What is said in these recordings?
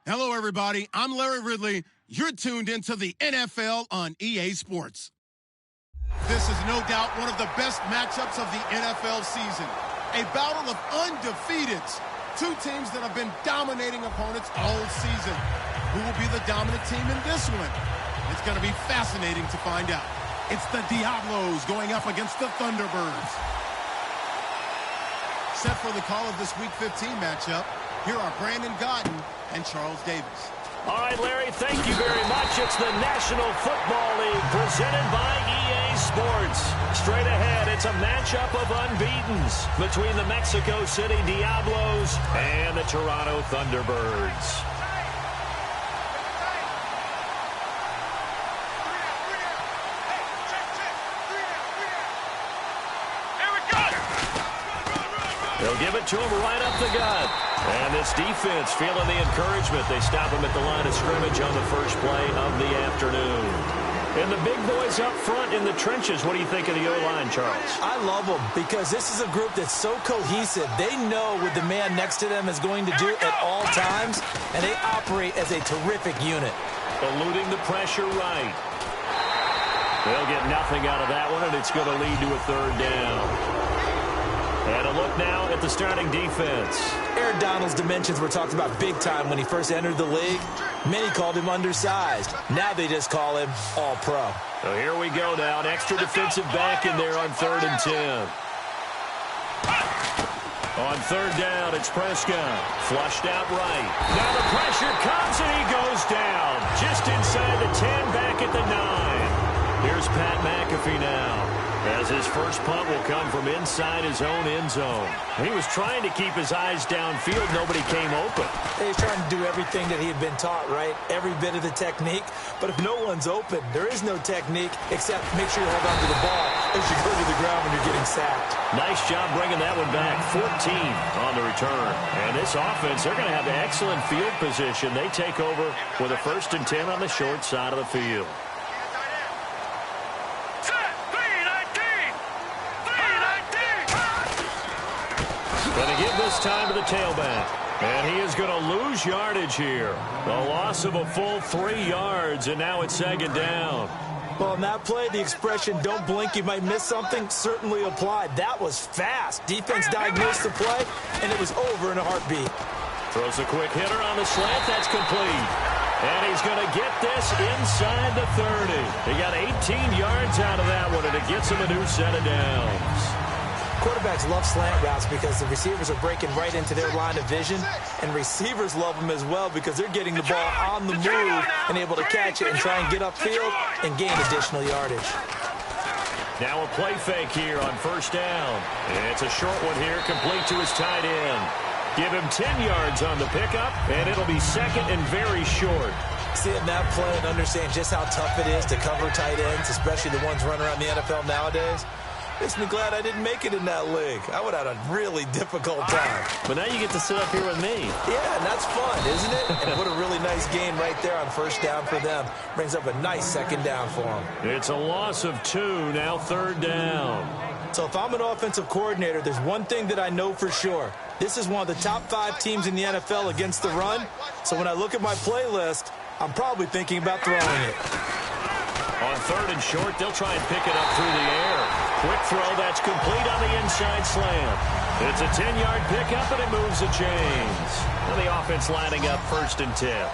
Hello, everybody. I'm Larry Ridley. You're tuned into the NFL on EA Sports. This is no doubt one of the best matchups of the NFL season. A battle of undefeateds. Two teams that have been dominating opponents all season. Who will be the dominant team in this one? It's going to be fascinating to find out. It's the Diablos going up against the Thunderbirds. Set for the call of this Week 15 matchup, here are Brandon Godden and Charles Davis. All right, Larry, thank you very much. It's the National Football League presented by EA Sports. Straight ahead, it's a matchup of unbeatens between the Mexico City Diablos and the Toronto Thunderbirds. They'll give it to him right up the gut. And this defense feeling the encouragement. They stop him at the line of scrimmage on the first play of the afternoon. And the big boys up front in the trenches, what do you think of the O-line, Charles? I love them because this is a group that's so cohesive. They know what the man next to them is going to do at all times, and they operate as a terrific unit. Eluding the pressure right. They'll get nothing out of that one, and it's going to lead to a third down. And a look now at the starting defense. Aaron Donald's dimensions were talked about big time when he first entered the league. Many called him undersized. Now they just call him all-pro. So here we go now. An extra defensive back in there on 3rd and 10. On 3rd down, it's Prescott. Flushed out right. Now the pressure comes and he goes down. Just inside the 10, back at the 9. Here's Pat McAfee now, as his first punt will come from inside his own end zone. He was trying to keep his eyes downfield. Nobody came open. He's trying to do everything that he had been taught, right? Every bit of the technique. But if no one's open, there is no technique except make sure you hold on to the ball as you go to the ground when you're getting sacked. Nice job bringing that one back. 14 on the return. And this offense, they're going to have excellent field position. They take over with a 1st and 10 on the short side of the field. Going to give this time to the tailback. And he is going to lose yardage here. A loss of a full 3 yards, and now it's 2nd down. Well, in that play, the expression, don't blink, you might miss something, certainly applied. That was fast. Defense diagnosed the play, and it was over in a heartbeat. Throws a quick hitter on the slant. That's complete. And he's going to get this inside the 30. He got 18 yards out of that one, and it gets him a new set of downs. Quarterbacks love slant routes because the receivers are breaking right into their line of vision, and receivers love them as well because they're getting the ball on the move and able to catch it and try and get upfield and gain additional yardage. Now a play fake here on 1st down. It's a short one here, complete to his tight end. Give him 10 yards on the pickup, and it'll be 2nd and very short. Seeing that play and understand just how tough it is to cover tight ends, especially the ones running around the NFL nowadays, makes me glad I didn't make it in that league. I would have had a really difficult time. But now you get to sit up here with me. Yeah, and that's fun, isn't it? And what a really nice gain right there on 1st down for them. Brings up a nice 2nd down for them. It's a loss of 2, now 3rd down. So if I'm an offensive coordinator, there's one thing that I know for sure. This is one of the top 5 teams in the NFL against the run. So when I look at my playlist, I'm probably thinking about throwing it. On 3rd and short, they'll try and pick it up through the air. Quick throw, that's complete on the inside slant. It's a 10-yard pickup, and it moves the chains. And the offense lining up 1st and 10.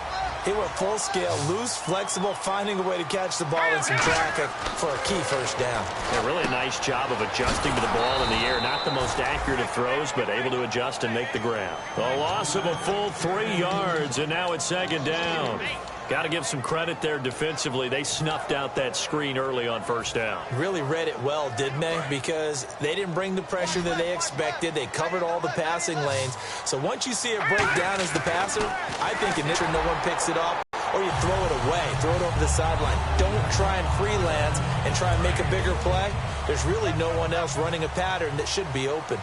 He went full scale, loose, flexible, finding a way to catch the ball in some traffic for a key 1st down. A really nice job of adjusting to the ball in the air. Not the most accurate of throws, but able to adjust and make the grab. A loss of a full 3 yards, and now it's 2nd down. Got to give some credit there defensively. They snuffed out that screen early on 1st down. Really read it well, didn't they? Because they didn't bring the pressure that they expected. They covered all the passing lanes. So once you see it break down as the passer, I think initially no one picks it up, or you throw it away, throw it over the sideline. Don't try and freelance and try and make a bigger play. There's really no one else running a pattern that should be open.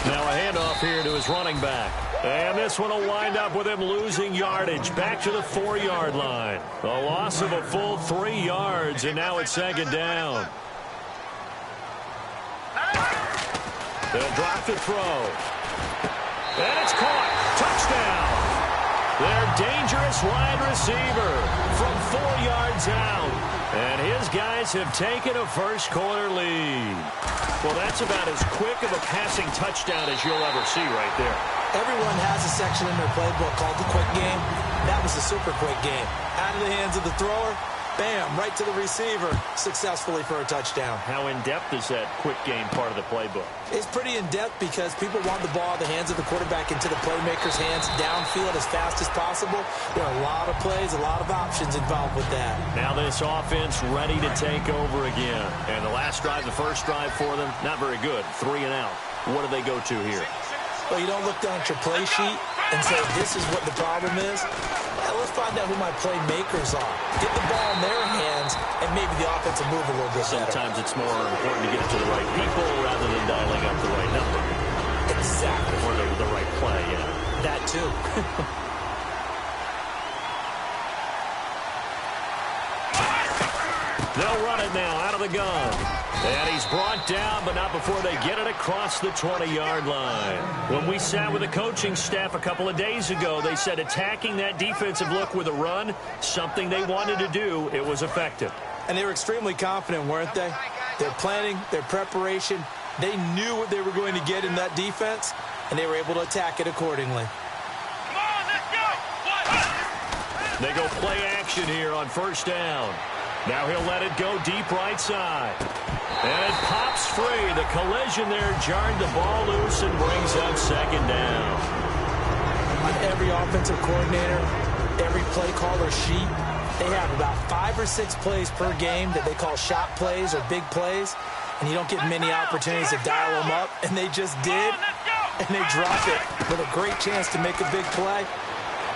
Now a handoff here to his running back. And this one will wind up with him losing yardage back to the 4-yard line. A loss of a full 3 yards, and now it's 2nd down. They'll drop the throw. And it's caught. Touchdown. Their dangerous wide receiver from 4 yards out. And his guys have taken a first-quarter lead. Well, that's about as quick of a passing touchdown as you'll ever see right there. Everyone has a section in their playbook called the quick game. That was the super quick game. Out of the hands of the thrower, bam, right to the receiver, successfully for a touchdown. How in-depth is that quick game part of the playbook? It's pretty in-depth because people want the ball out of the hands of the quarterback into the playmaker's hands downfield as fast as possible. There are a lot of plays, a lot of options involved with that. Now this offense ready to take over again. And the last drive, the first drive for them, not very good. 3 and out. What do they go to here? Well, you don't look down at your play sheet and say, this is what the problem is. Let's find out who my playmakers are. Get the ball in their hands, and maybe the offense will move a little bit better. Sometimes it's more important to get it to the right people rather than dialing up the right number. Exactly. Or the right play, yeah. That too. They'll run it now out of the gun. And he's brought down, but not before they get it across the 20-yard line. When we sat with the coaching staff a couple of days ago, they said attacking that defensive look with a run, something they wanted to do, it was effective. And they were extremely confident, weren't they? Their planning, their preparation, they knew what they were going to get in that defense, and they were able to attack it accordingly. Come on, let's go! They go play action here on first down. Now he'll let it go deep right side. And it pops free. The collision there jarred the ball loose and brings up second down. On every offensive coordinator, every play caller sheet, they have about 5 or 6 plays per game that they call shot plays or big plays. And you don't get many opportunities to dial them up. And they just did. And they dropped it with a great chance to make a big play.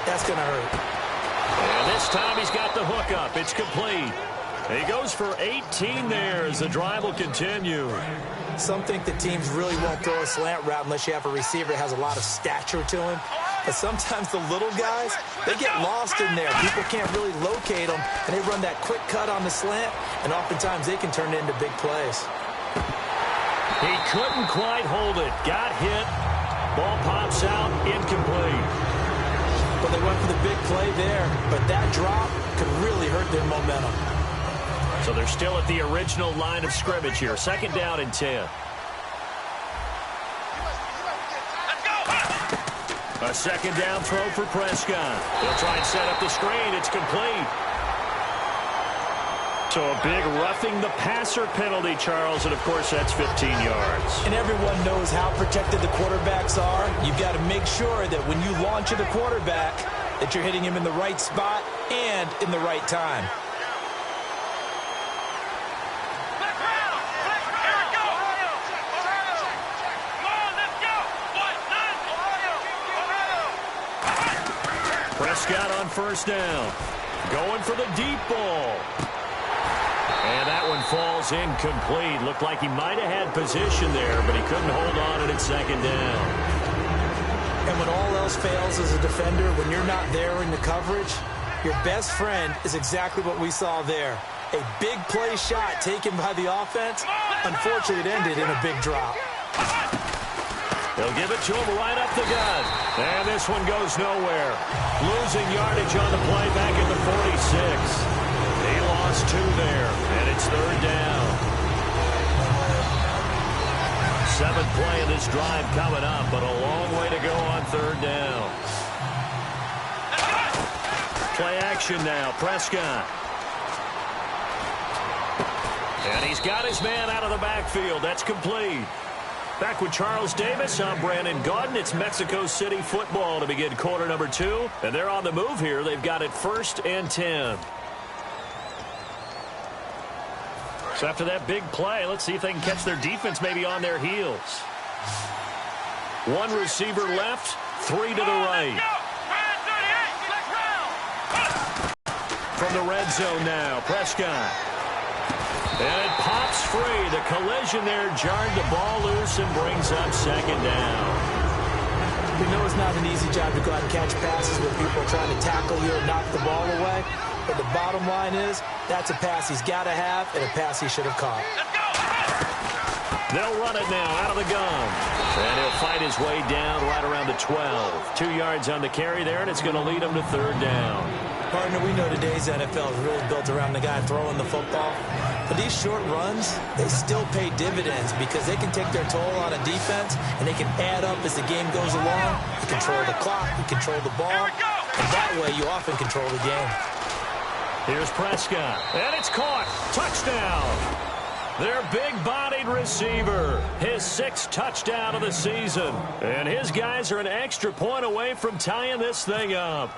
That's going to hurt. And this time he's got the hook up. It's complete. He goes for 18 there as the drive will continue. Some think that teams really won't throw a slant route unless you have a receiver that has a lot of stature to him. But sometimes the little guys, they get lost in there. People can't really locate them, and they run that quick cut on the slant, and oftentimes they can turn it into big plays. He couldn't quite hold it. Got hit. Ball pops out. Incomplete. Well, they went for the big play there, but that drop could really hurt their momentum. So they're still at the original line of scrimmage here. Second down and 10. A second down throw for Prescott. They'll try and set up the screen. It's complete. So a big roughing the passer penalty, Charles, and of course that's 15 yards. And everyone knows how protected the quarterbacks are. You've got to make sure that when you launch at the quarterback, that you're hitting him in the right spot and in the right time. Prescott on first down. Going for the deep ball. And that one falls incomplete. Looked like he might have had position there, but he couldn't hold on at second down. And when all else fails as a defender, when you're not there in the coverage, your best friend is exactly what we saw there. A big play shot taken by the offense. Unfortunately, it ended in a big drop. They'll give it to him right up the gut. And this one goes nowhere. Losing yardage on the play back at the 46. He lost 2 there, and it's third down. 7th play of this drive coming up, but a long way to go on third down. Play action now, Prescott. And he's got his man out of the backfield. That's complete. Back with Charles Davis, I'm Brandon Gaudin. It's Mexico City football to begin quarter number 2. And they're on the move here. They've got it 1st and 10. So after that big play, let's see if they can catch their defense maybe on their heels. 1 receiver left, 3 to the right. From the red zone now, Prescott. And it pops free. The collision there jarred the ball loose and brings up second down. We know it's not an easy job to go out and catch passes when people are trying to tackle you or knock the ball away. But the bottom line is, that's a pass he's got to have and a pass he should have caught. They'll run it now out of the gun. And he'll fight his way down right around the 12. 2 yards on the carry there, and it's going to lead him to third down. Partner, we know today's NFL is really built around the guy throwing the football. But these short runs, they still pay dividends because they can take their toll on a defense, and they can add up as the game goes along. You control the clock, you control the ball, and that way you often control the game. Here's Prescott, and it's caught. Touchdown. Their big-bodied receiver, his 6th touchdown of the season. And his guys are an extra point away from tying this thing up.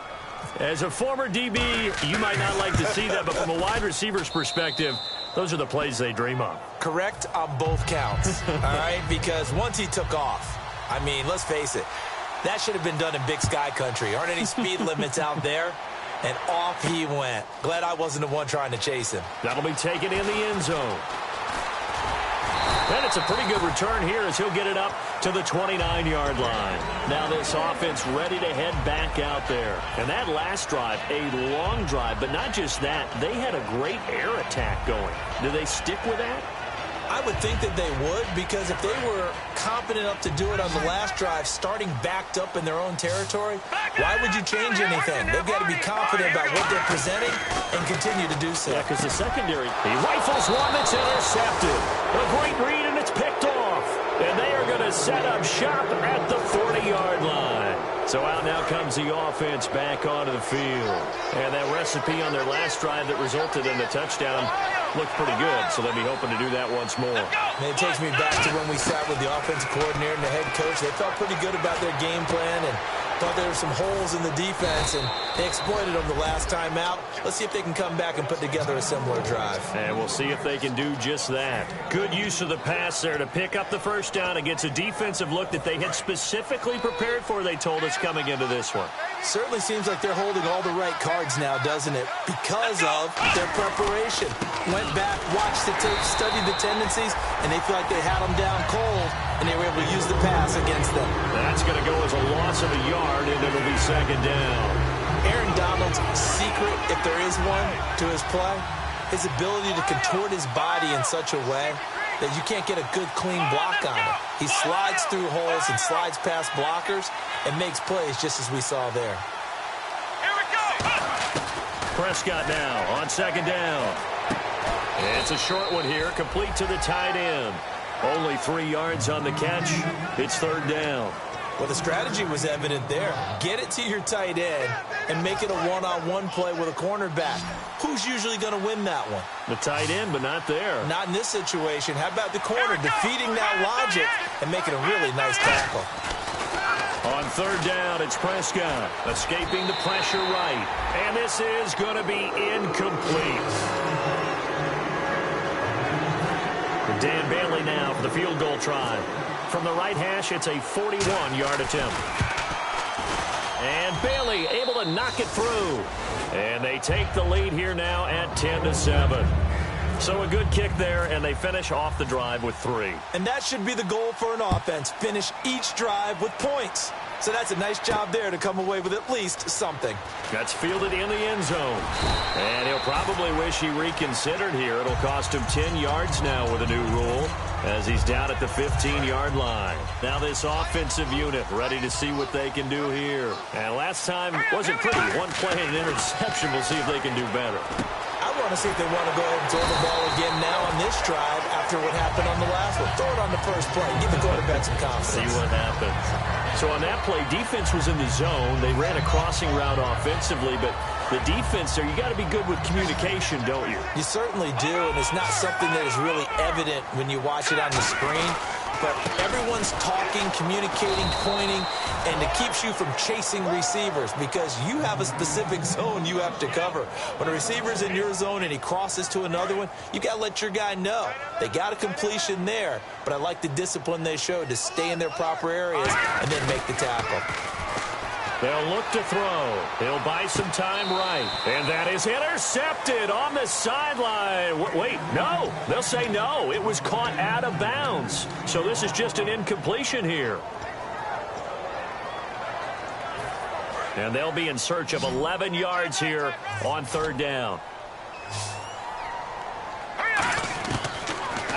As a former DB, you might not like to see that, but from a wide receiver's perspective, those are the plays they dream of. Correct on both counts, all right? Because once he took off, I mean, let's face it, that should have been done in Big Sky Country. Aren't any speed limits out there? And off he went. Glad I wasn't the one trying to chase him. That'll be taken in the end zone. And it's a pretty good return here as he'll get it up to the 29-yard line. Now this offense ready to head back out there. And that last drive, a long drive, but not just that. They had a great air attack going. Do they stick with that? I would think that they would, because if they were confident enough to do it on the last drive, starting backed up in their own territory, why would you change anything? They've got to be confident about what they're presenting and continue to do so. Yeah, because the secondary, he rifles one that's intercepted. A great read, and it's picked off. And they are going to set up shop at the 40-yard line. So out now comes the offense back onto the field. And that recipe on their last drive that resulted in the touchdown looked pretty good, so they'll be hoping to do that once more. And it takes me back to when we sat with the offensive coordinator and the head coach. They felt pretty good about their game plan and thought there were some holes in the defense, and they exploited them the last time out. Let's see if they can come back and put together a similar drive. And we'll see if they can do just that. Good use of the pass there to pick up the first down against a defensive look that they had specifically prepared for, they told us, coming into this one. Certainly seems like they're holding all the right cards now, doesn't it? Because of their preparation. Went back, watched the tape, studied the tendencies, and they feel like they had them down cold, and they were able to use the pass against them. That's going to go as a loss of a yard, and it'll be second down. Aaron Donald's secret, if there is one, to his play, his ability to contort his body in such a way that you can't get a good, clean block on it. He slides through holes and slides past blockers and makes plays just as we saw there. Here we go. Prescott now on second down. It's a short one here, complete to the tight end. Only 3 yards on the catch. It's third down. Well, the strategy was evident there. Get it to your tight end and make it a one-on-one play with a cornerback. Who's usually going to win that one? The tight end, but not there. Not in this situation. How about the corner defeating that logic and making a really nice tackle? On third down, it's Prescott escaping the pressure right. And this is going to be incomplete. Dan Bailey now for the field goal try. From the right hash, it's a 41-yard attempt. And Bailey able to knock it through. And they take the lead here now at 10-7. So a good kick there, and they finish off the drive with 3. And that should be the goal for an offense. Finish each drive with points. So that's a nice job there to come away with at least something. That's fielded in the end zone. And he'll probably wish he reconsidered here. It'll cost him 10 yards now with a new rule as he's down at the 15-yard line. Now this offensive unit ready to see what they can do here. And last time wasn't pretty. One play and an interception. We'll see if they can do better. I want to see if they want to go ahead and throw the ball again now on this drive after what happened on the last one. Throw it on the first play. Give the quarterback some confidence. See what happens. So on that play, defense was in the zone. They ran a crossing route offensively, but the defense there, you got to be good with communication, don't you? You certainly do, and it's not something that is really evident when you watch it on the screen. But everyone's talking, communicating, pointing, and it keeps you from chasing receivers because you have a specific zone you have to cover. When a receiver's in your zone and he crosses to another one, you got to let your guy know. They got a completion there, but I like the discipline they showed to stay in their proper areas and then make the tackle. They'll look to throw. He'll buy some time right. And that is intercepted on the sideline. Wait, no. They'll say no. It was caught out of bounds. So this is just an incompletion here. And they'll be in search of 11 yards here on third down.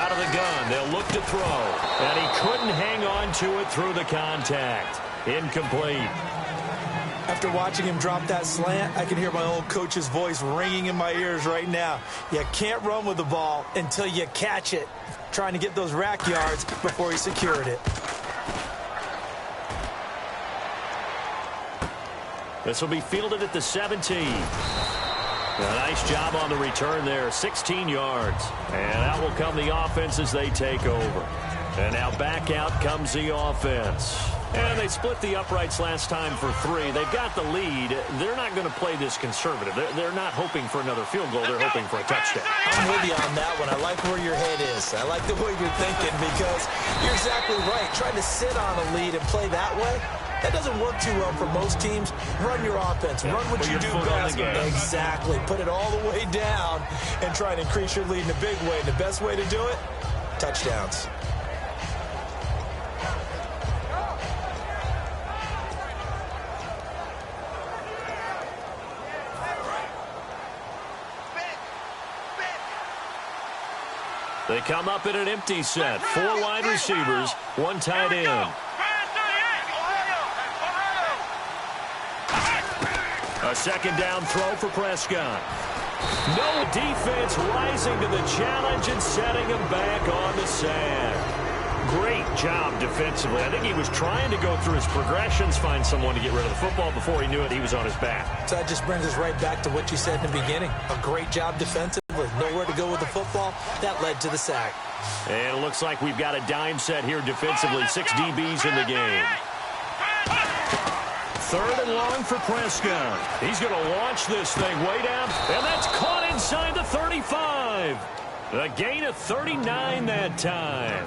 Out of the gun, they'll look to throw. And he couldn't hang on to it through the contact. Incomplete. After watching him drop that slant, I can hear my old coach's voice ringing in my ears right now. You can't run with the ball until you catch it. Trying to get those rack yards before he secured it. This will be fielded at the 17. A nice job on the return there, 16 yards. And out will come the offense as they take over. And now back out comes the offense. And they split the uprights last time for 3. They've got the lead. They're not going to play this conservative. They're not hoping for another field goal. They're hoping for a touchdown. I'm with you on that one. I like where your head is. I like the way you're thinking because you're exactly right. Trying to sit on a lead and play that way, that doesn't work too well for most teams. Run your offense. Run what you do best. Exactly. Put it all the way down and try and increase your lead in a big way. And the best way to do it, touchdowns. They come up in an empty set. 4 wide receivers, 1 tight end. A second down throw for Prescott. No defense rising to the challenge and setting him back on the sack. Great job defensively. I think he was trying to go through his progressions, find someone to get rid of the football. Before he knew it, he was on his back. So that just brings us right back to what you said in the beginning. A great job defensively. Nowhere to go with the football. That led to the sack. And it looks like we've got a dime set here defensively. 6 DBs in the game. 3rd and long for Prescott. He's going to launch this thing way down. And that's caught inside the 35. A gain of 39 that time.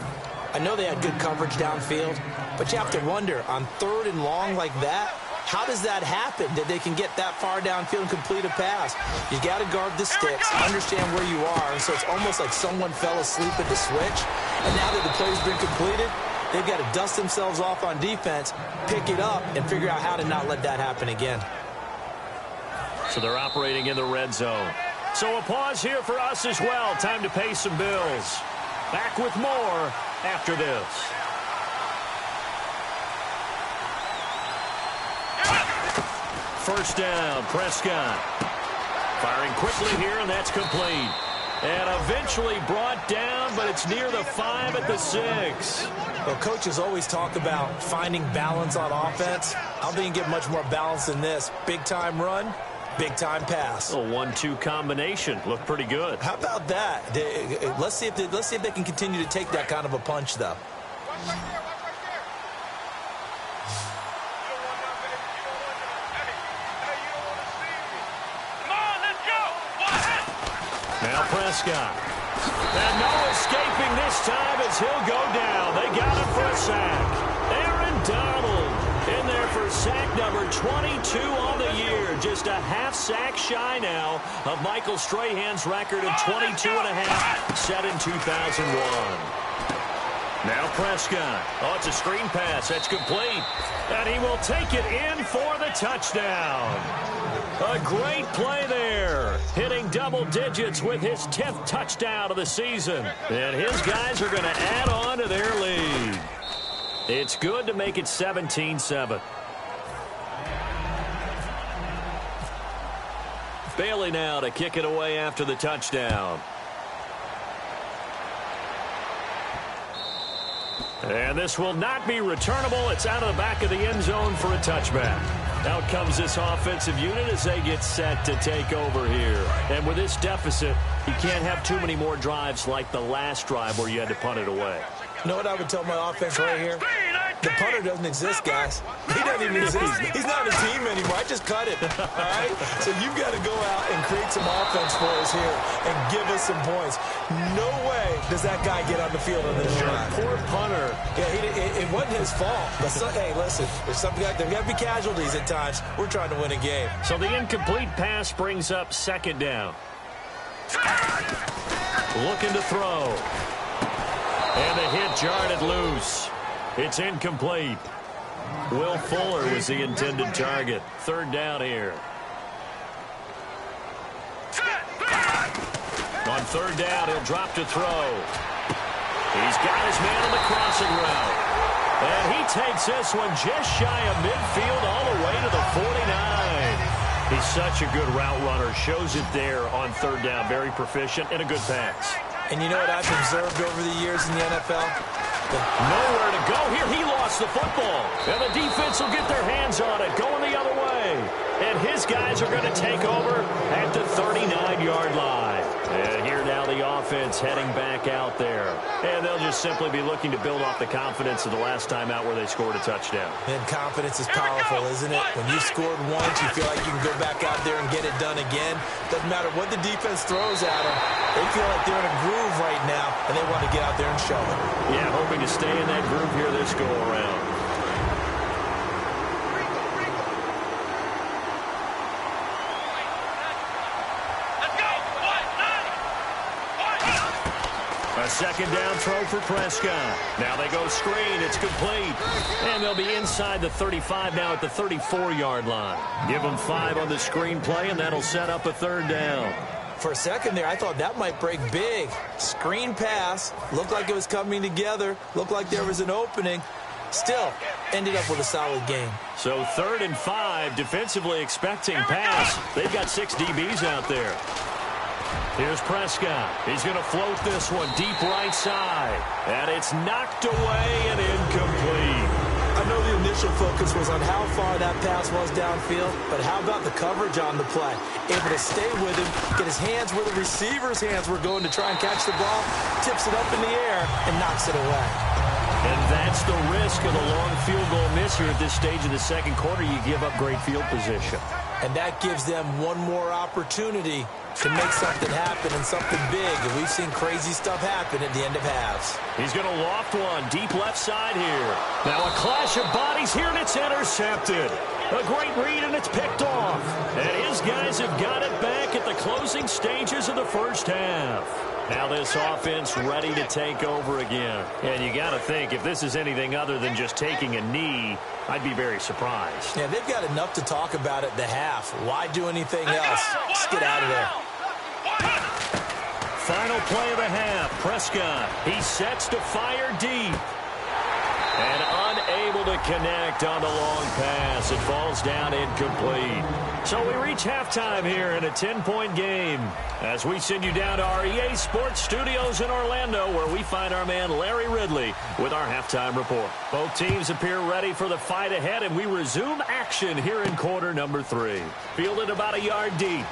I know they had good coverage downfield, but you have to wonder, on 3rd and long like that, how does that happen that they can get that far downfield and complete a pass? You got to guard the sticks, understand where you are, and so it's almost like someone fell asleep at the switch, and now that the play's been completed, they've got to dust themselves off on defense, pick it up, and figure out how to not let that happen again. So they're operating in the red zone. So a pause here for us as well. Time to pay some bills. Back with more after this. First down, Prescott. Firing quickly here, and that's complete. And eventually brought down, but it's near the 5 at the 6. Well, coaches always talk about finding balance on offense. I don't think you get much more balance than this. Big-time run, big-time pass. A 1-2 combination. Looked pretty good. How about that? Let's see if they can continue to take that kind of a punch, though. Now Prescott. And no escaping this time as he'll go down. They got him for a sack. Aaron Donald in there for sack number 22 on the year. Just a half sack shy now of Michael Strahan's record of 22.5 set in 2001. Now Prescott. Oh, it's a screen pass. That's complete. And he will take it in for the touchdown. A great play there. Hitting double digits with his 10th touchdown of the season. And his guys are going to add on to their lead. It's good to make it 17-7. Bailey now to kick it away after the touchdown. And this will not be returnable. It's out of the back of the end zone for a touchback. Out comes this offensive unit as they get set to take over here. And with this deficit, you can't have too many more drives like the last drive where you had to punt it away. You know what I would tell my offense right here? The punter doesn't exist, guys. He doesn't even exist. He's not a team anymore. I just cut it. All right? So you've got to go out and create some offense for us here and give us some points. No way does that guy get on the field on this drive. Poor punter. Yeah, it wasn't his fault. But hey, listen, there's got to be casualties at times. We're trying to win a game. So the incomplete pass brings up 2nd down. Looking to throw. And the hit jarred it loose. It's incomplete. Will Fuller was the intended target. 3rd down here. On 3rd down, he'll drop to throw. He's got his man on the crossing route. And he takes this one just shy of midfield all the way to the 49. He's such a good route runner. Shows it there on third down. Very proficient and a good pass. And you know what I've observed over the years in the NFL? Nowhere to go here. He lost the football. And the defense will get their hands on it, going the other way. And his guys are going to take over at the 39-yard line. And here now the offense heading back out there. And they'll just simply be looking to build off the confidence of the last time out where they scored a touchdown. And confidence is powerful, isn't it? When you scored once, you feel like you can go back out there and get it done again. Doesn't matter what the defense throws at them. They feel like they're in a groove right now, and they want to get out there and show it. Yeah, hoping to stay in that groove here this go-around. A second down throw for Prescott. Now they go screen. It's complete. And they'll be inside the 35 now at the 34-yard line. Give them 5 on the screen play, and that'll set up a third down. For a second there, I thought that might break big. Screen pass. Looked like it was coming together. Looked like there was an opening. Still, ended up with a solid game. So 3rd and 5, defensively expecting pass. They've got 6 DBs out there. Here's Prescott. He's going to float this one deep right side. And it's knocked away and incomplete. I know the initial focus was on how far that pass was downfield, but how about the coverage on the play? Able to stay with him, get his hands where the receiver's hands were going to try and catch the ball, tips it up in the air, and knocks it away. And that's the risk of the long field goal miss here at this stage of the second quarter. You give up great field position. And that gives them one more opportunity to make something happen and something big. And we've seen crazy stuff happen at the end of halves. He's going to loft one deep left side here. Now a clash of bodies here, and it's intercepted. A great read, and it's picked off. And his guys have got it back at the closing stages of the first half. Now this offense ready to take over again. And you got to think, if this is anything other than just taking a knee, I'd be very surprised. Yeah, they've got enough to talk about at the half. Why do anything else? Just get out of there. Final play of the half. Prescott, he sets to fire deep. And unable to connect on the long pass. It falls down incomplete. So we reach halftime here in a 10-point game as we send you down to our EA Sports Studios in Orlando, where we find our man Larry Ridley with our halftime report. Both teams appear ready for the fight ahead, and we resume action here in quarter number 3. Fielded about a yard deep.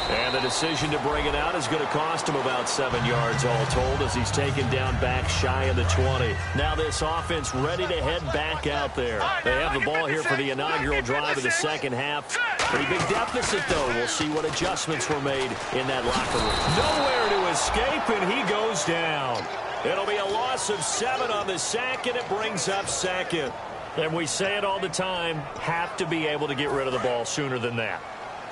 And the decision to bring it out is going to cost him about 7 yards all told as he's taken down back shy of the 20. Now this offense ready to head back out there. They have the ball here for the inaugural drive of the second half. Pretty big deficit, though. We'll see what adjustments were made in that locker room. Nowhere to escape, and he goes down. It'll be a loss of 7 on the sack, and it brings up second. And we say it all the time, have to be able to get rid of the ball sooner than that.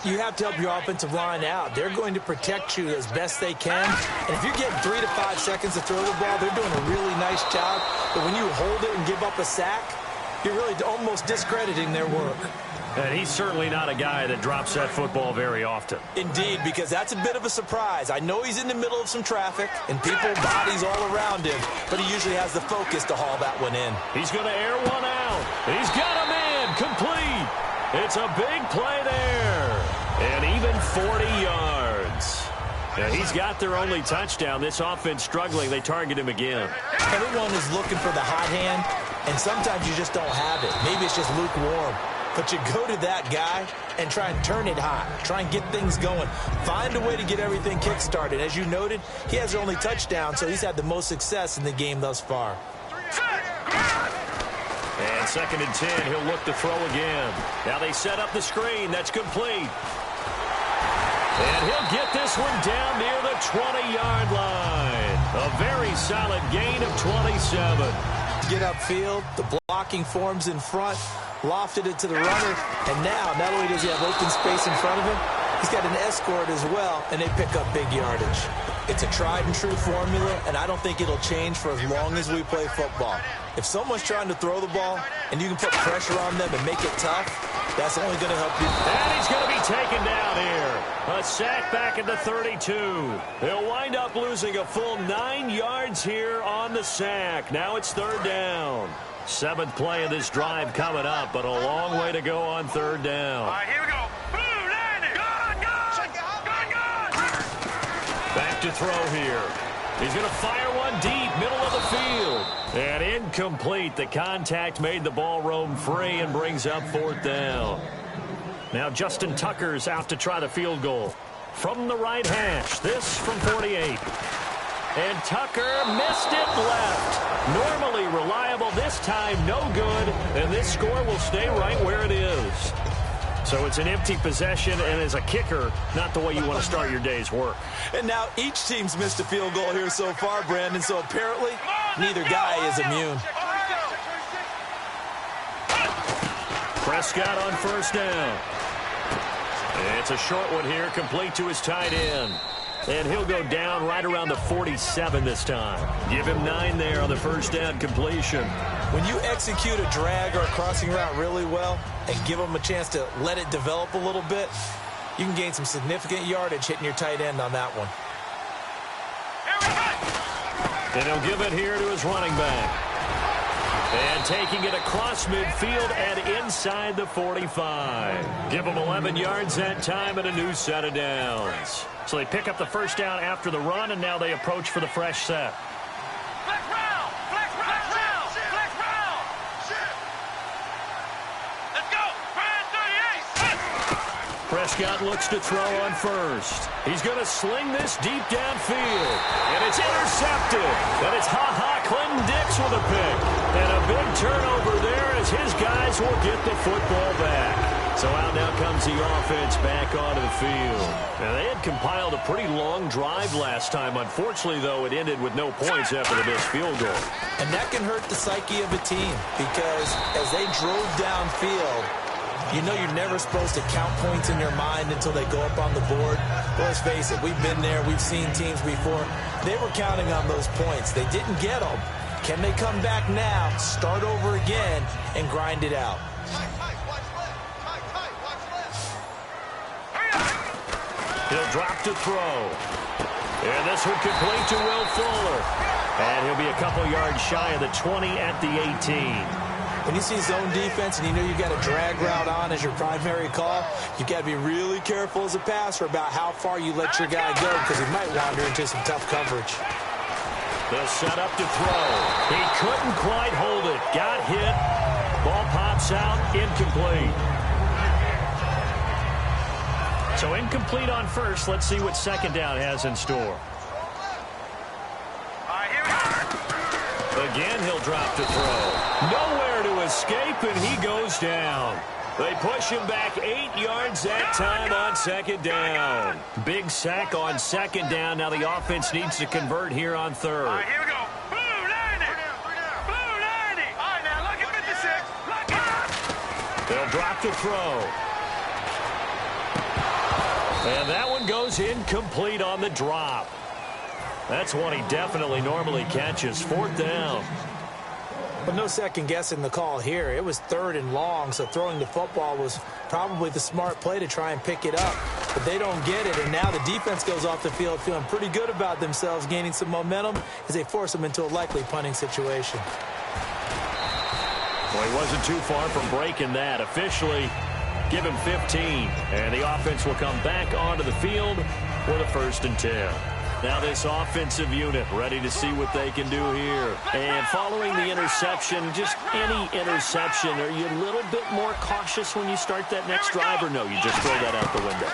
You have to help your offensive line out. They're going to protect you as best they can. And if you're getting 3 to 5 seconds to throw the ball, they're doing a really nice job. But when you hold it and give up a sack, you're really almost discrediting their work. And he's certainly not a guy that drops that football very often. Indeed, because that's a bit of a surprise. I know he's in the middle of some traffic and people, bodies all around him, but he usually has the focus to haul that one in. He's going to air one out. He's got a man complete. It's a big play there. And even 40 yards. And he's got their only touchdown. This offense struggling. They target him again. Everyone is looking for the hot hand, and sometimes you just don't have it. Maybe it's just lukewarm. But you go to that guy and try and turn it hot. Try and get things going. Find a way to get everything kick-started. As you noted, he has their only touchdown, so he's had the most success in the game thus far. And 2nd and 10, he'll look to throw again. Now they set up the screen. That's complete. And he'll get this one down near the 20-yard line. A very solid gain of 27. Get upfield, the blocking forms in front, lofted it to the runner, and now not only does he have open space in front of him, he's got an escort as well, and they pick up big yardage. It's a tried-and-true formula, and I don't think it'll change for as long as we play football. If someone's trying to throw the ball and you can put pressure on them and make it tough, That's only going to help you. And he's going to be taken down here. A sack back at the 32. He'll wind up losing a full 9 yards here on the sack. Now it's third down. 7th play of this drive coming up, but a long way to go on third down. All right, here we go. Blue, landing. Back to throw here. He's going to fire one deep, middle of the field. And incomplete. The contact made the ball roam free and brings up 4th down. Now Justin Tucker's out to try the field goal. From the right hash, this from 48. And Tucker missed it left. Normally reliable, this time no good. And this score will stay right where it is. So it's an empty possession, and as a kicker, not the way you want to start your day's work. And now each team's missed a field goal here so far, Brandon, so apparently neither guy is immune. Prescott on first down. It's a short one here, complete to his tight end. And he'll go down right around the 47 this time. Give him 9 there on the first down completion. When you execute a drag or a crossing route really well and give them a chance to let it develop a little bit, you can gain some significant yardage hitting your tight end on that one. And he'll give it here to his running back. And taking it across midfield and inside the 45. Give them 11 yards that time and a new set of downs. So they pick up the first down after the run, and now they approach for the fresh set. Flex round. Flex round. Flex round. Let's go. Brand 38. Prescott looks to throw on first. He's going to sling this deep downfield. And it's intercepted. And it's Clinton Dix with a pick. And a big turnover there as his guys will get the football back. So out now comes the offense back onto the field. And they had compiled a pretty long drive last time. Unfortunately, though, it ended with no points after the missed field goal. And that can hurt the psyche of a team because as they drove downfield, you know you're never supposed to count points in your mind until they go up on the board. Well, let's face it, we've been there. We've seen teams before. They were counting on those points. They didn't get them. Can they come back now, start over again, and grind it out? He'll drop to throw. And this one complete to Will Fuller. And he'll be a couple yards shy of the 20 at the 18. When you see zone defense and you know you've got a drag route on as your primary call, you've got to be really careful as a passer about how far you let your guy go because he might wander into some tough coverage. They'll set up to throw. He couldn't quite hold it. Got hit. Ball pops out. Incomplete. So incomplete on first. Let's see what second down has in store. All right, here we go. Again, he'll drop to throw. Nowhere to escape, and he goes down. They push him back 8 yards that time on second down. Big sack on second down. Now the offense needs to convert here on third. All right, here we go. Blue 90. Blue 90. All right, now look at 56. Look at. They'll drop to throw. And that one goes incomplete on the drop. That's one he definitely normally catches. Fourth down. But no second guessing the call here. It was third and long, so throwing the football was probably the smart play to try and pick it up. But they don't get it, and now the defense goes off the field feeling pretty good about themselves, gaining some momentum as they force them into a likely punting situation. Well, he wasn't too far from breaking that. Officially, give him 15, and the offense will come back onto the field for the 1st and 10. Now this offensive unit ready to see what they can do here. And following the interception, just any interception, are you a little bit more cautious when you start that next drive, or no, you just throw that out the window?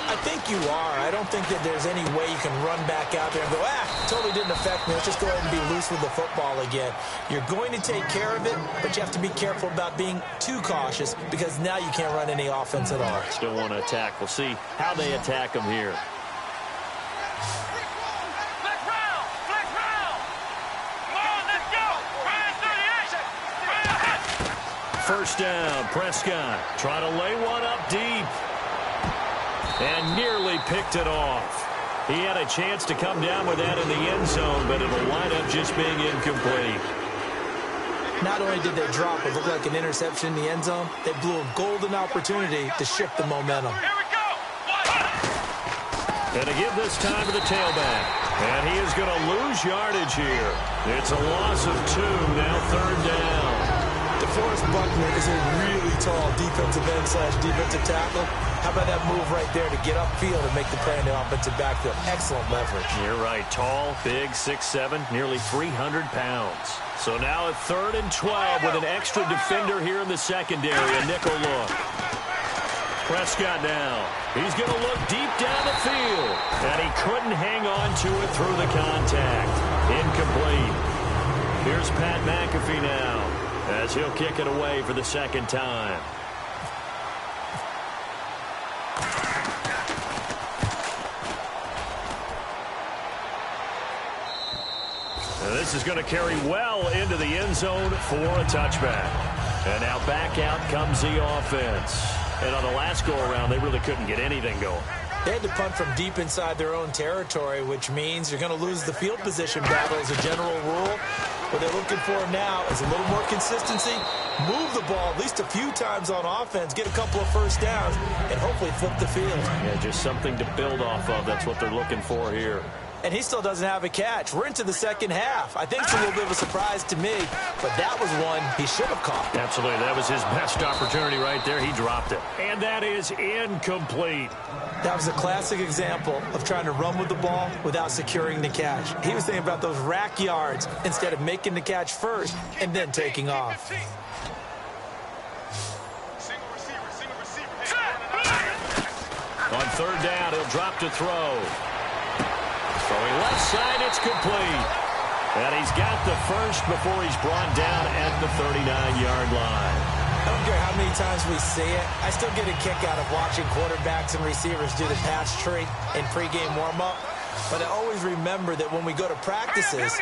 I think you are. I don't think that there's any way you can run back out there and go, totally didn't affect me. Let's just go ahead and be loose with the football again. You're going to take care of it, but you have to be careful about being too cautious because now you can't run any offense at all. Still want to attack. We'll see how they attack them here. First down, Prescott try to lay one up deep and nearly picked it off. He had a chance to come down with that in the end zone, but it'll wind up just being incomplete. Not only did they drop what looked like an interception in the end zone, they blew a golden opportunity to shift the momentum. Here we go. And to give this time to the tailback. And he is going to lose yardage here. It's a loss of 2, now third down. DeForest Buckner is a really tall defensive end / defensive tackle. How about that move right there to get upfield and make the play in the offensive backfield? Excellent leverage. You're right. Tall, big, 6'7", nearly 300 pounds. So now a 3rd and 12 with an extra defender here in the secondary. A nickel look. Prescott now. He's going to look deep down the field. And he couldn't hang on to it through the contact. Incomplete. Here's Pat McAfee now as he'll kick it away for the second time. And this is going to carry well into the end zone for a touchback. And now back out comes the offense. And on the last go-around, they really couldn't get anything going. They had to punt from deep inside their own territory, which means you're going to lose the field position battle as a general rule. What they're looking for now is a little more consistency, move the ball at least a few times on offense, get a couple of first downs, and hopefully flip the field. Yeah, just something to build off of. That's what they're looking for here. And he still doesn't have a catch. We're into the second half. I think it's a little bit of a surprise to me, but that was one he should have caught. Absolutely. That was his best opportunity right there. He dropped it. And that is incomplete. That was a classic example of trying to run with the ball without securing the catch. He was thinking about those rack yards instead of making the catch first and then taking off. On third down, he'll drop to throw. Throwing left side, it's complete. And he's got the first before he's brought down at the 39-yard line. I don't care how many times we see it. I still get a kick out of watching quarterbacks and receivers do the pass tree in pregame warm-up. But I always remember that when we go to practices,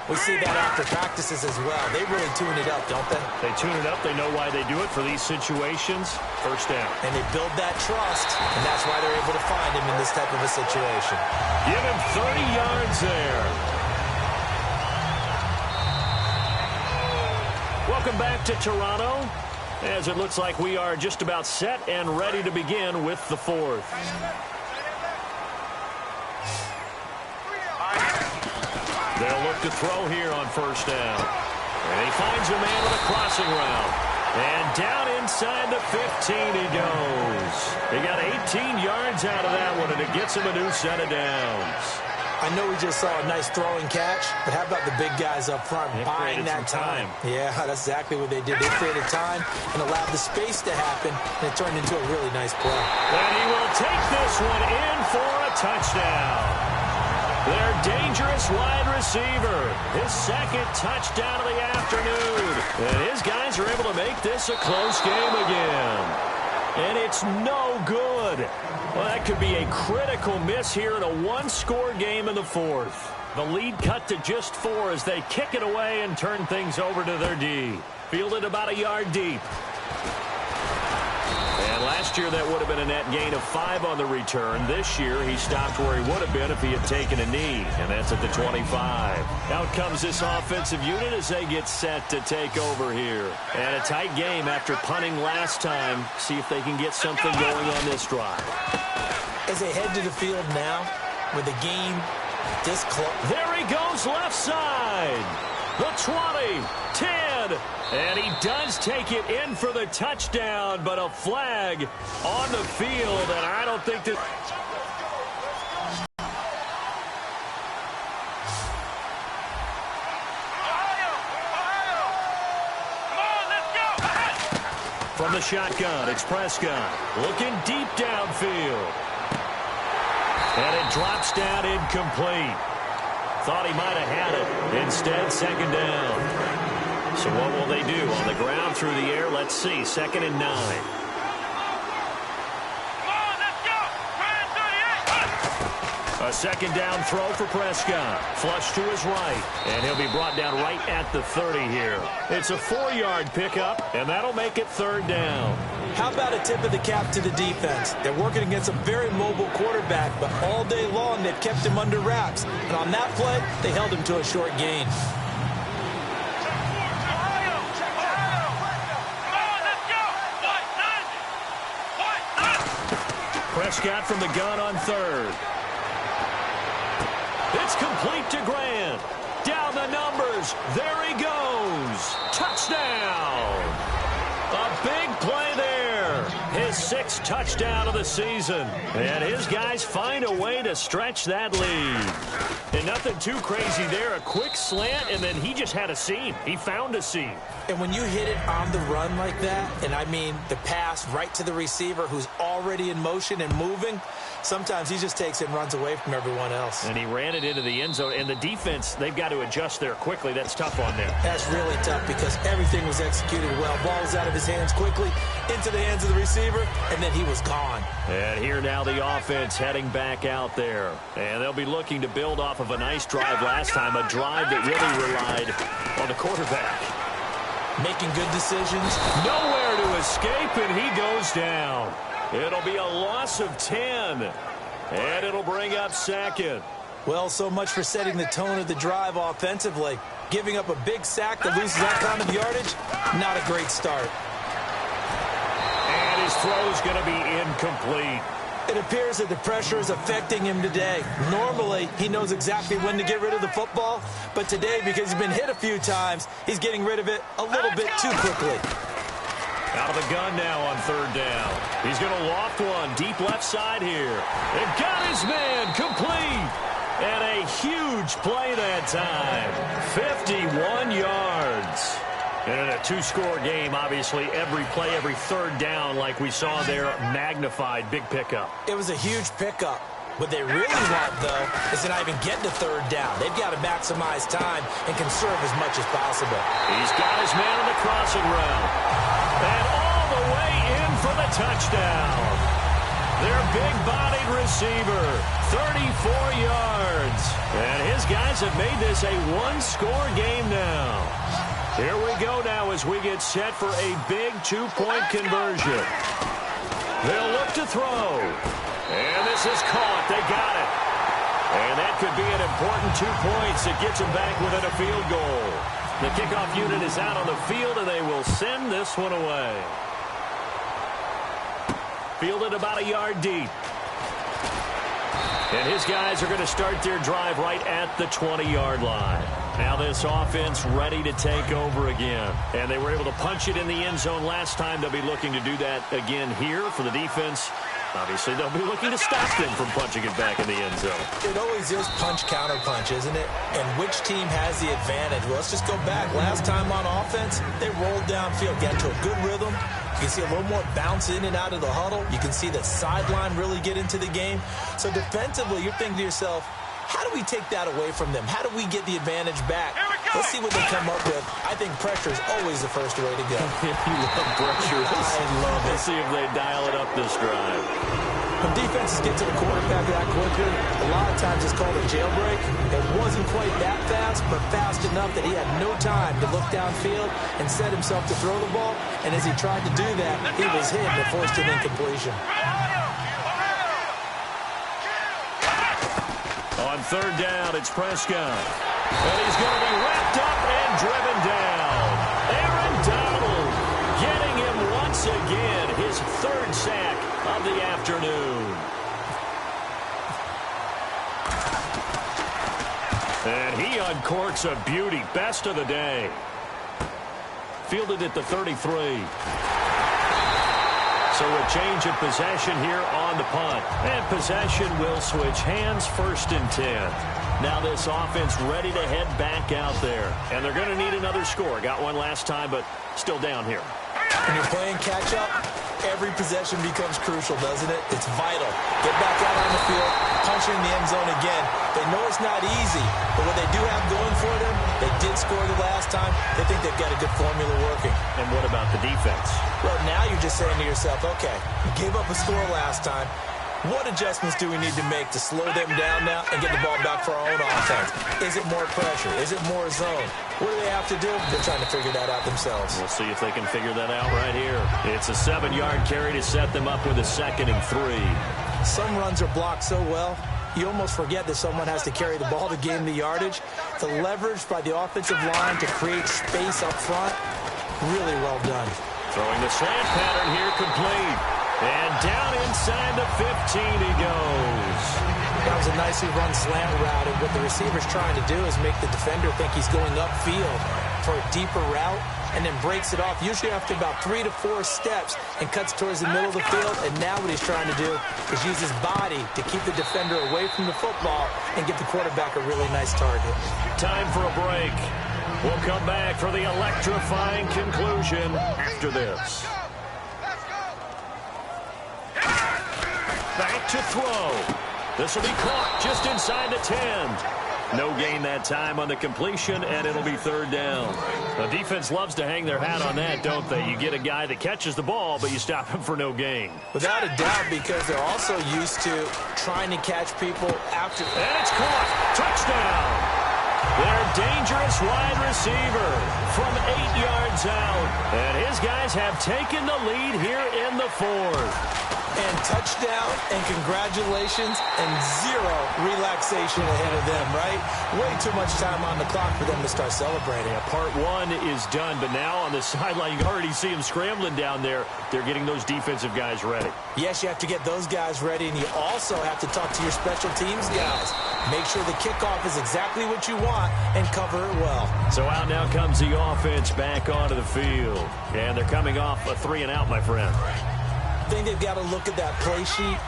we see that after practices as well. They really tune it up, don't they? They tune it up. They know why they do it for these situations. First down. And they build that trust, and that's why they're able to find him in this type of a situation. Give him 30 yards there. Welcome back to Toronto, as it looks like we are just about set and ready to begin with the fourth. They'll look to throw here on first down. And he finds a man with a crossing route. And down inside the 15 he goes. He got 18 yards out of that one, and it gets him a new set of downs. I know we just saw a nice throwing catch, but how about the big guys up front buying that time? Yeah, that's exactly what they did. They created time and allowed the space to happen, and it turned into a really nice play. And he will take this one in for a touchdown. Their dangerous wide receiver, his second touchdown of the afternoon. And his guys are able to make this a close game again. And it's no good. Well, that could be a critical miss here in a one-score game in the fourth. The lead cut to just 4 as they kick it away and turn things over to their D. Fielded about a yard deep. And last year that would have been a net gain of 5 on the return. This year he stopped where he would have been if he had taken a knee, and that's at the 25. Out comes this offensive unit as they get set to take over here. And a tight game after punting last time. See if they can get something going on this drive. As they head to the field now with the game this close. There he goes left side. The 20, 10, and he does take it in for the touchdown, but a flag on the field, and I don't think that... From the shotgun, it's Prescott looking deep downfield. And it drops down incomplete. Thought he might have had it. Instead, second down. So what will they do? On the ground, through the air, let's see. 2nd and 9. A second down throw for Prescott. Flush to his right. And he'll be brought down right at the 30 here. It's a 4-yard pickup, and that'll make it 3rd down. How about a tip of the cap to the defense? They're working against a very mobile quarterback, but all day long they've kept him under wraps. And on that play, they held him to a short gain. Prescott from the gun on third. It's complete to Grant. Down the numbers. There he goes. Touchdown. A big play there. His 6th touchdown of the season. And his guys find a way to stretch that lead. And nothing too crazy there. A quick slant, and then he just had a seam. He found a seam. And when you hit it on the run like that, and I mean the pass right to the receiver who's already in motion and moving, sometimes he just takes it and runs away from everyone else. And he ran it into the end zone. And the defense, they've got to adjust there quickly. That's tough on them. That's really tough because everything was executed well. Ball was out of his hands quickly, into the hands of the receiver, and then he was gone. And here now the offense heading back out there. And they'll be looking to build off of a nice drive last time, a drive that really relied on the quarterback. Making good decisions. Nowhere to escape, and he goes down. It'll be a loss of 10, and it'll bring up 2nd. Well, so much for setting the tone of the drive offensively. Giving up a big sack that loses that kind of yardage, not a great start. And his throw's going to be incomplete. It appears that the pressure is affecting him today. Normally, he knows exactly when to get rid of the football, but today, because he's been hit a few times, he's getting rid of it a little bit too quickly. Out of the gun now on 3rd down. He's going to loft one deep left side here. And got his man complete. And a huge play that time. 51 yards. And in a 2-score game, obviously, every play, every 3rd down, like we saw there, magnified, big pickup. It was a huge pickup. What they really want, though, is to not even get to 3rd down. They've got to maximize time and conserve as much as possible. He's got his man on the crossing route. And all the way in for the touchdown. Their big-bodied receiver, 34 yards. And his guys have made this a 1-score game now. Here we go now as we get set for a big 2-point conversion. They'll look to throw. And this is caught. They got it. And that could be an important 2 points. It gets them back within a field goal. The kickoff unit is out on the field, and they will send this one away. Fielded about a yard deep. And his guys are going to start their drive right at the 20-yard line. Now this offense ready to take over again. And they were able to punch it in the end zone last time. They'll be looking to do that again here for the defense. Obviously, they'll be looking to stop them from punching it back in the end zone. It always is punch-counter-punch, isn't it? And which team has the advantage? Well, let's just go back. Last time on offense, they rolled downfield, got into a good rhythm. You can see a little more bounce in and out of the huddle. You can see the sideline really get into the game. So defensively, you're thinking to yourself, how do we take that away from them? How do we get the advantage back? Let's see what they come up with. I think pressure is always the first way to go. You love pressure. I love it. Let's see if they dial it up this drive. When defenses get to the quarterback that quickly, a lot of times it's called a jailbreak. It wasn't quite that fast, but fast enough that he had no time to look downfield and set himself to throw the ball. And as he tried to do that, he was hit and forced an incompletion. On 3rd down, it's Prescott. And he's going to be wrapped up and driven down. Aaron Donald getting him once again, his 3rd sack of the afternoon. And he uncorks a beauty, best of the day. Fielded at the 33. So a change of possession here on the punt. And possession will switch hands, 1st and 10. Now this offense ready to head back out there. And they're going to need another score. Got one last time, but still down here. When you're playing catch-up, every possession becomes crucial, doesn't it? It's vital. Get back out on the field, punch in the end zone again. They know it's not easy, but what they do have going for them, they did score the last time. They think they've got a good formula working. And what about the defense? Well, now you're just saying to yourself, okay, we gave up a score last time. What adjustments do we need to make to slow them down now and get the ball back for our own offense? Is it more pressure? Is it more zone? What do they have to do? They're trying to figure that out themselves. We'll see if they can figure that out right here. It's a 7-yard carry to set them up with a 2nd and 3. Some runs are blocked so well, you almost forget that someone has to carry the ball to gain the yardage. The leverage by the offensive line to create space up front, really well done. Throwing the slant pattern here complete. And down inside the 15 he goes. That was a nicely run slant route, and what the receiver's trying to do is make the defender think he's going upfield for a deeper route, and then breaks it off, usually after about 3 to 4 steps, and cuts towards the middle of the field. And now what he's trying to do is use his body to keep the defender away from the football and give the quarterback a really nice target. Time for a break. We'll come back for the electrifying conclusion after this. Back to throw. This will be caught just inside the 10. No gain that time on the completion, and it'll be third down. The defense loves to hang their hat on that, don't they? You get a guy that catches the ball, but you stop him for no gain. Without a doubt, because they're also used to trying to catch people after. And it's caught. Touchdown. Their dangerous wide receiver from 8 yards out. And his guys have taken the lead here in the fourth. And touchdown, and congratulations, and zero relaxation ahead of them, right? Way too much time on the clock for them to start celebrating. Yeah, part one is done, but now on the sideline, you can already see them scrambling down there. They're getting those defensive guys ready. Yes, you have to get those guys ready, and you also have to talk to your special teams guys. Make sure the kickoff is exactly what you want and cover it well. So out now comes the offense back onto the field. And they're coming off a 3-and-out, my friend. I think they've got to look at that play sheet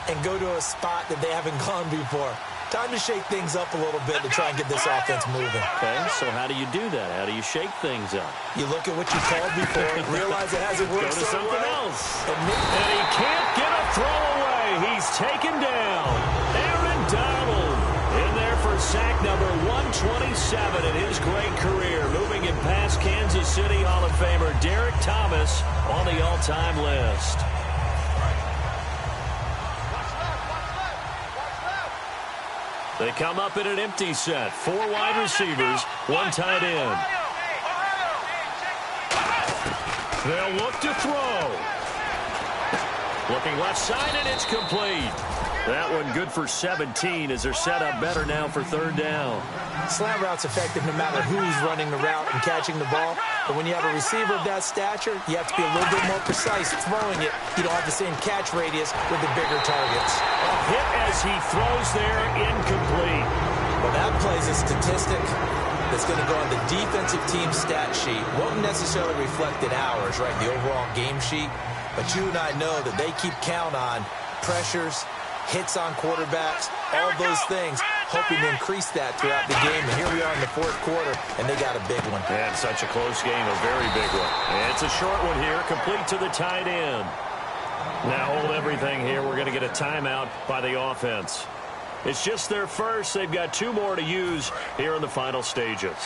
and go to a spot that they haven't gone before. Time to shake things up a little bit to try and get this offense moving. Okay, so how do you do that? How do you shake things up? You look at what you called before, realize it hasn't worked so something well. else. And he can't get a throw away. He's taken down. Aaron Donald in there for sack number 127 in his great career. Moving it past Kansas City Hall of Famer Derek Thomas on the all-time list. They come up in an empty set. 4 wide receivers, 1 tight end. They'll look to throw. Looking left side, and it's complete. That one good for 17 as they're set up better now for third down. Slant route's effective no matter who's running the route and catching the ball. But when you have a receiver of that stature, you have to be a little bit more precise throwing it. You don't have the same catch radius with the bigger targets. A hit as he throws there, incomplete. Well, that plays a statistic that's going to go on the defensive team stat sheet. Won't necessarily reflect in ours, right, the overall game sheet. But you and I know that they keep count on pressures, hits on quarterbacks, all those things, hoping to increase that throughout the game. And here we are in the fourth quarter, and they got a big one. And such a close game, a very big one. And it's a short one here, complete to the tight end. Now hold everything here. We're going to get a timeout by the offense. It's just their first. They've got 2 more to use here in the final stages.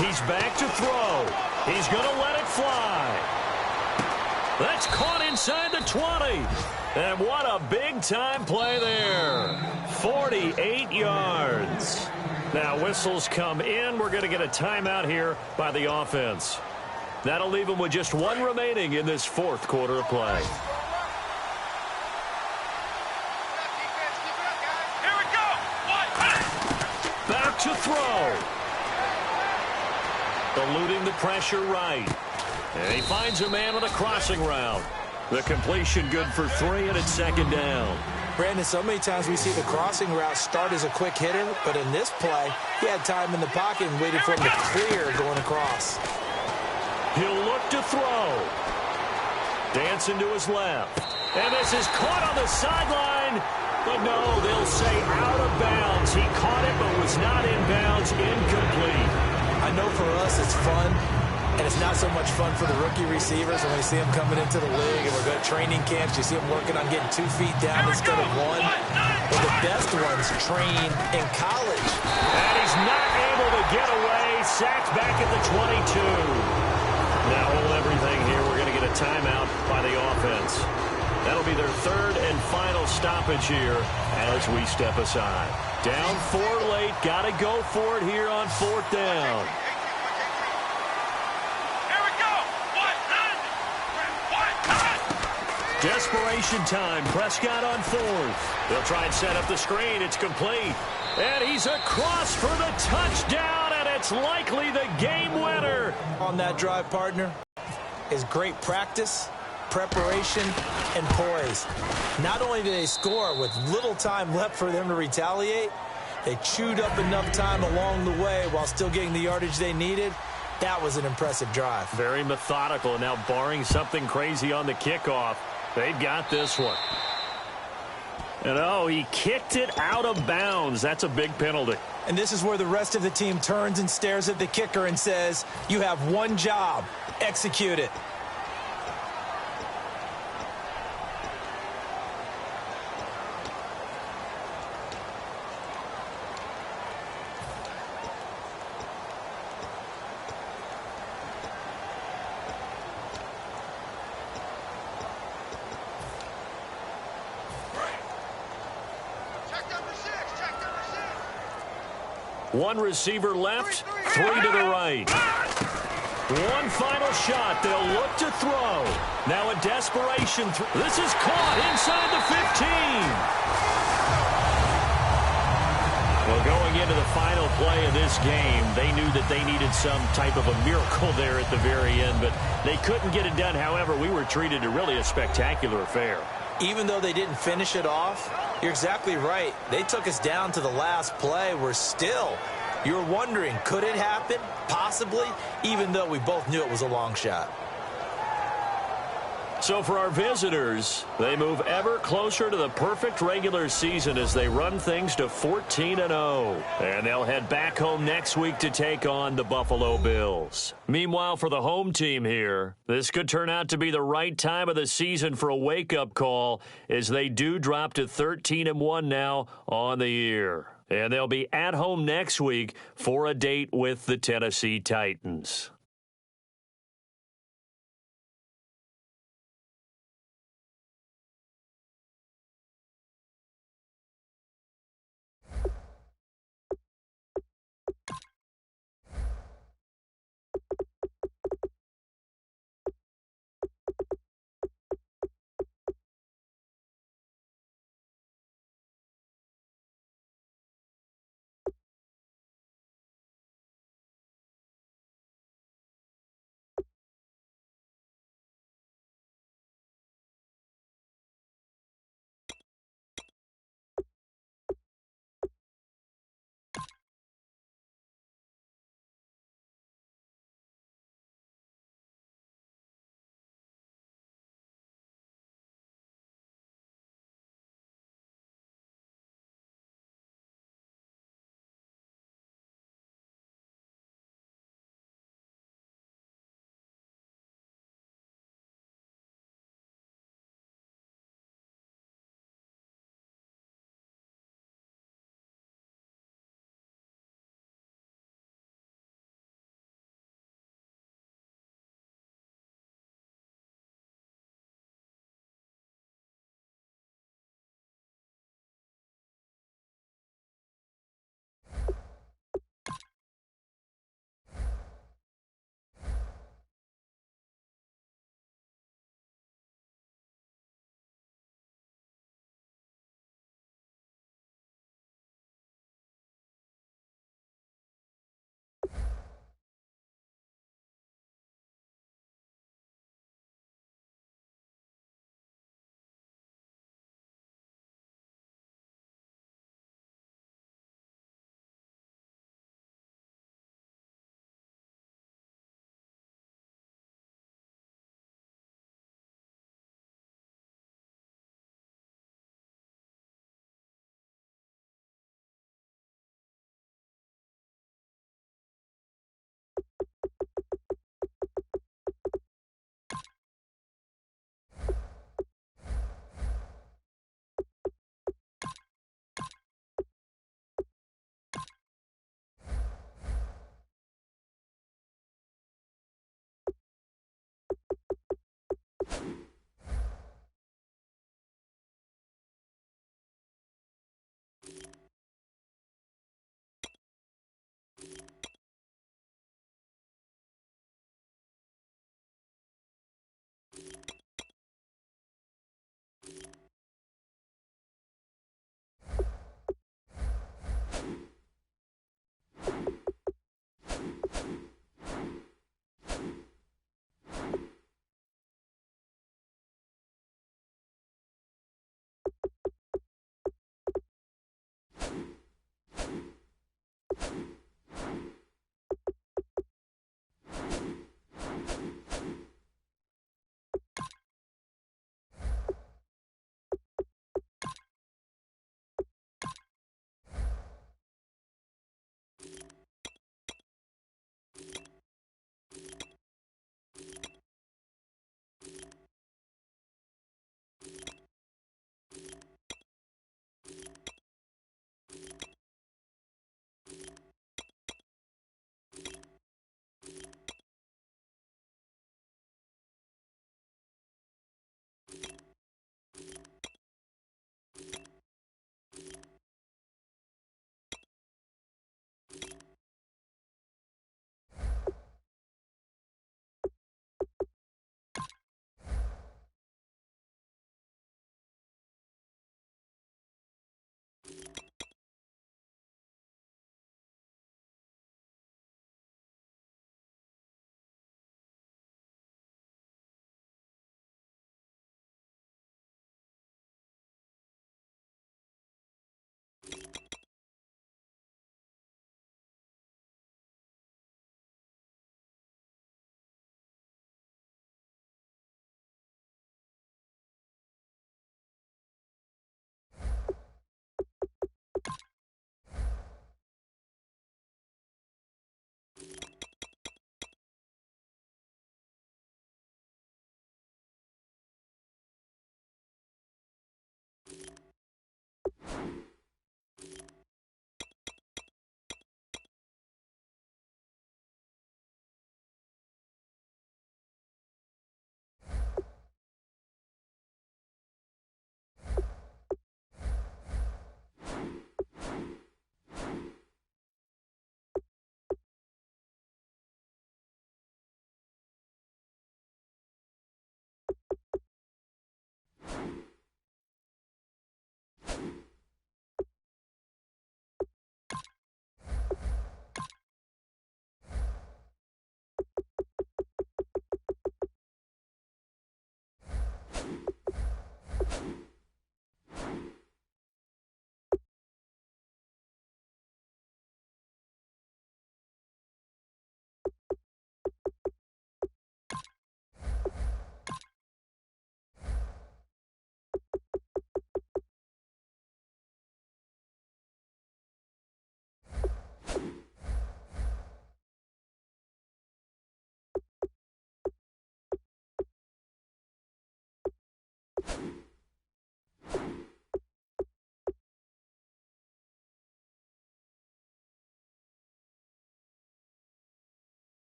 He's back to throw. He's going to let it fly. That's caught inside the 20. And what a big-time play there. 48 yards. Now whistles come in. We're going to get a timeout here by the offense. That'll leave them with just 1 remaining in this fourth quarter of play. Here we go. Back to throw. Eluding the pressure right. And he finds a man on a crossing route. The completion good for 3, and it's second down. Brandon, so many times we see the crossing route start as a quick hitter, but in this play, he had time in the pocket and waited for him to clear going across. He'll look to throw. Dancing to his left. And this is caught on the sideline. But no, they'll say out of bounds. He caught it, but was not in bounds. Incomplete. I know for us it's fun, and it's not so much fun for the rookie receivers when we see them coming into the league and we're going to training camps. You see them working on getting 2 feet down instead of 1. But the best ones train in college. And he's not able to get away. Sacked back at the 22. Now hold everything here. We're going to get a timeout by the offense. That'll be their 3rd and final stoppage here as we step aside. Down 4 late. Got to go for it here on 4th down. Here we go. Desperation time. Prescott on fourth. They'll try and set up the screen. It's complete. And he's across for the touchdown, and it's likely the game winner. On that drive, partner, is great practice, preparation, and poise. Not only did they score with little time left for them to retaliate, they chewed up enough time along the way while still getting the yardage they needed. That was an impressive drive. Very methodical. Now, barring something crazy on the kickoff, they've got this one. And, oh, he kicked it out of bounds. That's a big penalty. And this is where the rest of the team turns and stares at the kicker and says, you have one job. Execute it. One receiver left, three to the right. One final shot. They'll look to throw. Now a desperation. This is caught inside the 15. Well, going into the final play of this game, they knew that they needed some type of a miracle there at the very end, but they couldn't get it done. However, we were treated to really a spectacular affair. Even though they didn't finish it off, you're exactly right. They took us down to the last play. We're still, you're wondering, could it happen? Possibly, even though we both knew it was a long shot. So for our visitors, they move ever closer to the perfect regular season as they run things to 14-0. And they'll head back home next week to take on the Buffalo Bills. Meanwhile, for the home team here, this could turn out to be the right time of the season for a wake-up call as they do drop to 13-1 now on the year. And they'll be at home next week for a date with the Tennessee Titans.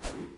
it.